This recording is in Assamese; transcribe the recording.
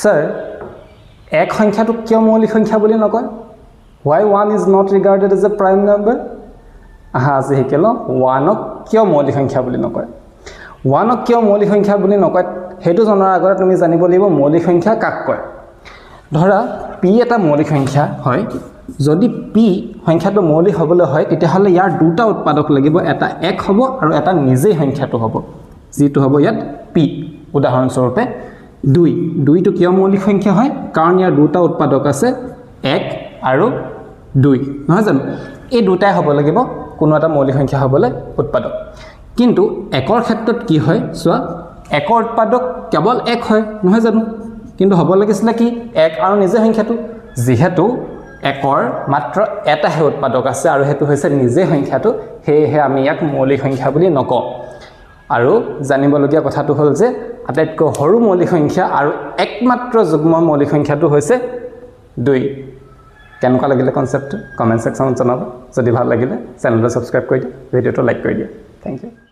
স্যার এক সংখ্যাটো কিয় মৌলিক সংখ্যা বুলি নকয় why 1 is not regarded as a prime number আজি শিকিল 1 ক কিয় মৌলিক সংখ্যা বুলি নকয় 1 ক কিয় মৌলিক সংখ্যা বুলি নকয় হেতু জনাৰ আগতে তুমি জানিব লাগিব মৌলিক সংখ্যা কাক কয় ধৰা p এটা মৌলিক সংখ্যা হয় যদি p সংখ্যাটো মৌলিক হ'বলৈ হয় তেতিয়াহলে ইয়াৰ দুটা উৎপাদক লাগিব এটা এক হ'ব আৰু এটা নিজেই সংখ্যাটো হ'ব যেটো হ'ব ইয়াত p উদাহৰণ স্বৰূপে 2 টো কিয় মৌলিক সংখ্যা হয় কাৰণ ইয়াৰ দুটা উৎপাদক আছে 1 আৰু 2 নহয় জানো এই দুটাই হ'ব লাগিব কোনো এটা মৌলিক সংখ্যা হ'বলৈ উৎপাদক কিন্তু একৰ ক্ষেত্ৰত কি হয় সোৱা একৰ উৎপাদক কেৱল এক হয় নহয় জানো কিন্তু হ'ব লাগিছিল কি এক আৰু নিজে সংখ্যাটো যেহেতু একৰ মাত্ৰ এটাহে উৎপাদক আছে আৰু হেতু হৈছে নিজে সংখ্যাটো হেহে আমি ইয়াক মৌলিক সংখ্যা বুলি নকওঁ আৰু জানিবলগীয়া কথাটো হ'ল যে আটাইতকৈ সৰু মৌলিক সংখ্যা আৰু একমাত্ৰ যুগ্ম মৌলিক সংখ্যাটো হৈছে 2 কেনেকুৱা লাগিলে কনসেপ্ট কমেন্ট সেকশনত জনাব যদি ভাল লাগিলে চেনেলটো সাবস্ক্ৰাইব কৰি দিয়া ভিডিওটো লাইক কৰি দিয়া থ্যাংক ইউ